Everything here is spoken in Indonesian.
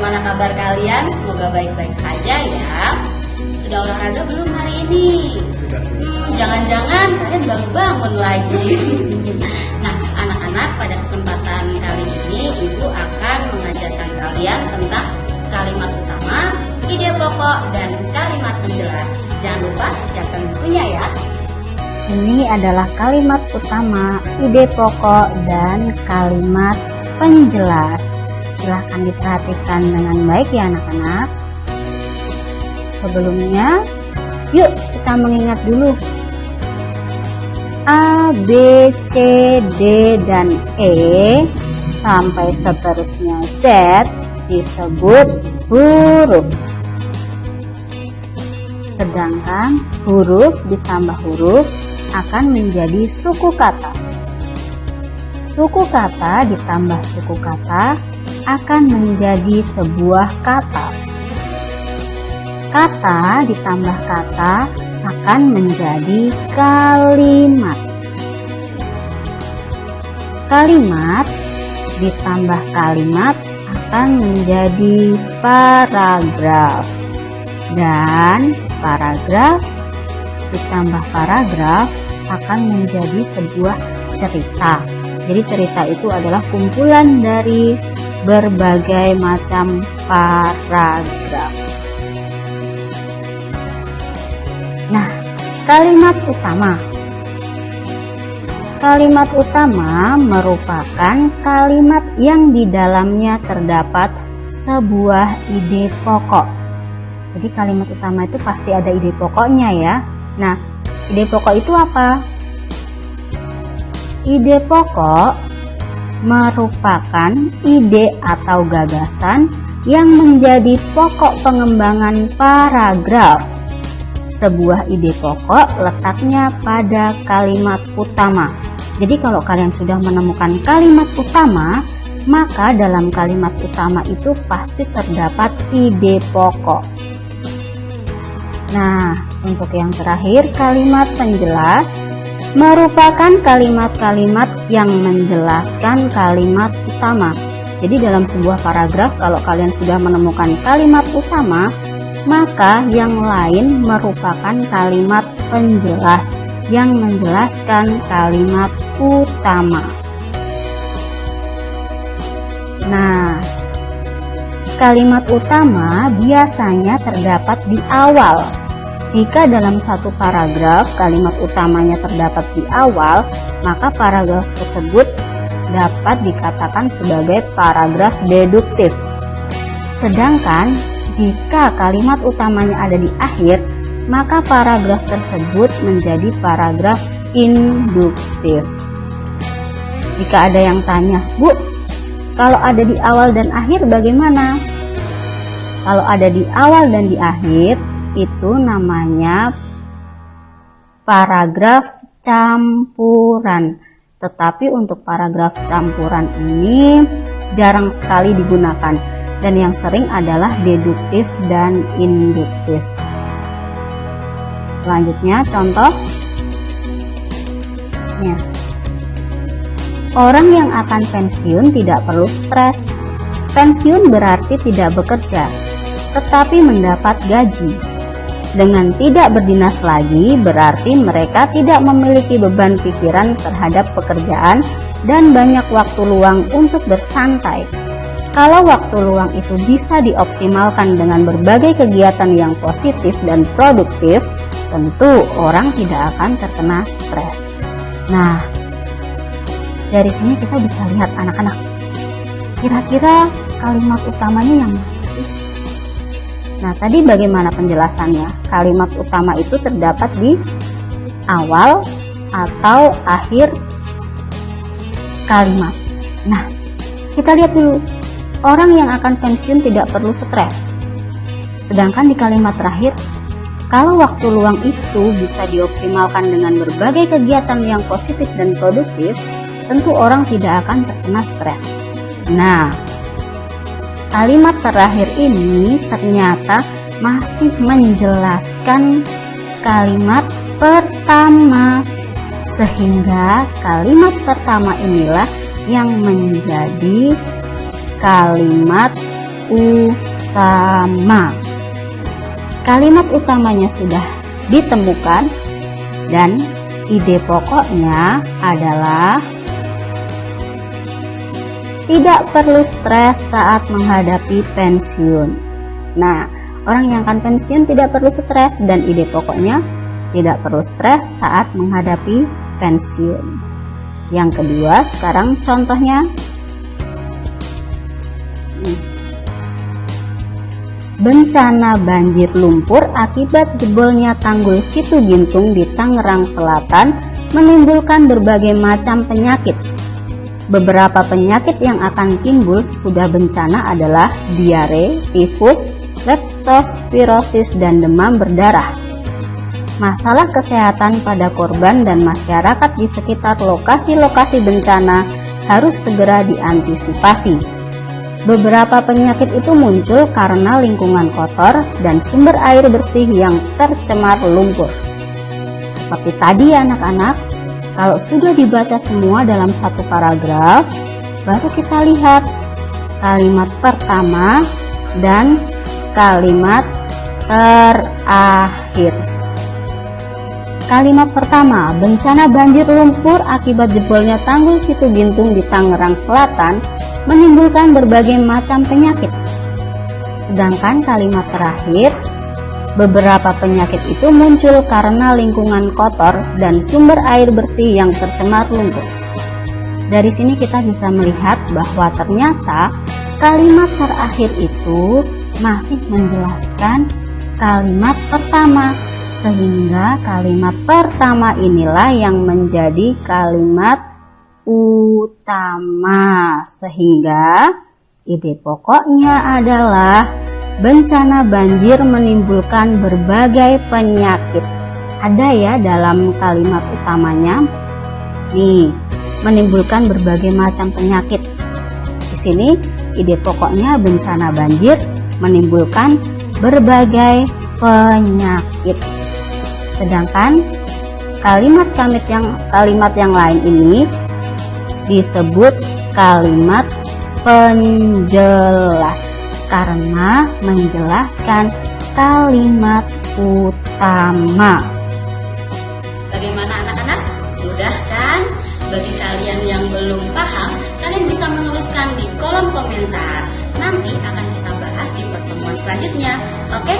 bagaimana kabar kalian? Semoga baik-baik saja ya. Sudah olahraga belum hari ini? Jangan-jangan kalian baru bangun lagi. Nah, anak-anak, pada kesempatan kali ini Ibu akan mengajarkan kalian tentang kalimat utama, ide pokok, dan kalimat penjelas. Jangan lupa siapkan bukunya ya. Ini adalah kalimat utama, ide pokok, dan kalimat penjelas. Silahkan diperhatikan dengan baik ya anak-anak. Sebelumnya, yuk kita mengingat dulu. A, B, C, D, dan E sampai seterusnya Z disebut huruf. Sedangkan huruf ditambah huruf akan menjadi suku kata. Suku kata ditambah suku kata akan menjadi sebuah kata. Kata ditambah kata akan menjadi kalimat. Kalimat ditambah kalimat akan menjadi paragraf. Dan paragraf ditambah paragraf akan menjadi sebuah cerita. Jadi cerita itu adalah kumpulan dari berbagai macam paragraf. Nah, kalimat utama. Kalimat utama merupakan kalimat yang di dalamnya terdapat sebuah ide pokok. Jadi kalimat utama itu pasti ada ide pokoknya ya. Nah, ide pokok itu apa? Ide pokok merupakan ide atau gagasan yang menjadi pokok pengembangan paragraf. Sebuah ide pokok letaknya pada kalimat utama. Jadi kalau kalian sudah menemukan kalimat utama, maka dalam kalimat utama itu pasti terdapat ide pokok. Nah, untuk yang terakhir, kalimat penjelas merupakan kalimat-kalimat yang menjelaskan kalimat utama. Jadi dalam sebuah paragraf, kalau kalian sudah menemukan kalimat utama, maka yang lain merupakan kalimat penjelas yang menjelaskan kalimat utama. Nah, kalimat utama biasanya terdapat di awal. Jika dalam satu paragraf kalimat utamanya terdapat di awal, maka paragraf tersebut dapat dikatakan sebagai paragraf deduktif. Sedangkan jika kalimat utamanya ada di akhir, maka paragraf tersebut menjadi paragraf induktif. Jika ada yang tanya, Bu, kalau ada di awal dan akhir bagaimana? Kalau ada di awal dan di akhir, itu namanya paragraf campuran. Tetapi untuk paragraf campuran ini jarang sekali digunakan. Dan yang sering adalah deduktif dan induktif. Selanjutnya contoh. Ya. Orang yang akan pensiun tidak perlu stres. Pensiun berarti tidak bekerja, tetapi mendapat gaji. Dengan tidak berdinas lagi berarti mereka tidak memiliki beban pikiran terhadap pekerjaan dan banyak waktu luang untuk bersantai. Kalau waktu luang itu bisa dioptimalkan dengan berbagai kegiatan yang positif dan produktif, tentu orang tidak akan terkena stres. Nah, dari sini kita bisa lihat anak-anak, kira-kira kalimat utamanya yang mana sih? Nah, tadi bagaimana penjelasannya? Kalimat utama itu terdapat di awal atau akhir kalimat. Nah, kita lihat dulu. Orang yang akan pensiun tidak perlu stres. Sedangkan di kalimat terakhir, kalau waktu luang itu bisa dioptimalkan dengan berbagai kegiatan yang positif dan produktif, tentu orang tidak akan terkena stres. Nah, kalimat terakhir ini ternyata masih menjelaskan kalimat pertama, sehingga kalimat pertama inilah yang menjadi kalimat utama. Kalimat utamanya sudah ditemukan dan ide pokoknya adalah tidak perlu stres saat menghadapi pensiun. Nah, orang yang akan pensiun tidak perlu stres dan ide pokoknya tidak perlu stres saat menghadapi pensiun. Yang kedua, sekarang contohnya. Bencana banjir lumpur akibat jebolnya tanggul Situ Gintung di Tangerang Selatan menimbulkan berbagai macam penyakit. Beberapa penyakit yang akan timbul sesudah bencana adalah diare, tifus, leptospirosis, dan demam berdarah. Masalah kesehatan pada korban dan masyarakat di sekitar lokasi-lokasi bencana harus segera diantisipasi. Beberapa penyakit itu muncul karena lingkungan kotor dan sumber air bersih yang tercemar lumpur. Seperti tadi ya anak-anak, kalau sudah dibaca semua dalam satu paragraf, baru kita lihat kalimat pertama dan kalimat terakhir. Kalimat pertama, bencana banjir lumpur akibat jebolnya tanggul Situ Gintung di Tangerang Selatan menimbulkan berbagai macam penyakit. Sedangkan kalimat terakhir, beberapa penyakit itu muncul karena lingkungan kotor dan sumber air bersih yang tercemar lumpur. Dari sini kita bisa melihat bahwa ternyata kalimat terakhir itu masih menjelaskan kalimat pertama, sehingga kalimat pertama inilah yang menjadi kalimat utama, sehingga ide pokoknya adalah bencana banjir menimbulkan berbagai penyakit. Ada ya dalam kalimat utamanya, nih, menimbulkan berbagai macam penyakit. Di sini ide pokoknya bencana banjir menimbulkan berbagai penyakit. Sedangkan kalimat yang lain ini disebut kalimat penjelas karena menjelaskan kalimat utama. Bagaimana anak-anak? Mudah kan? Bagi kalian yang belum paham, kalian bisa menuliskan di kolom komentar. Nanti akan kita bahas di pertemuan selanjutnya. Oke?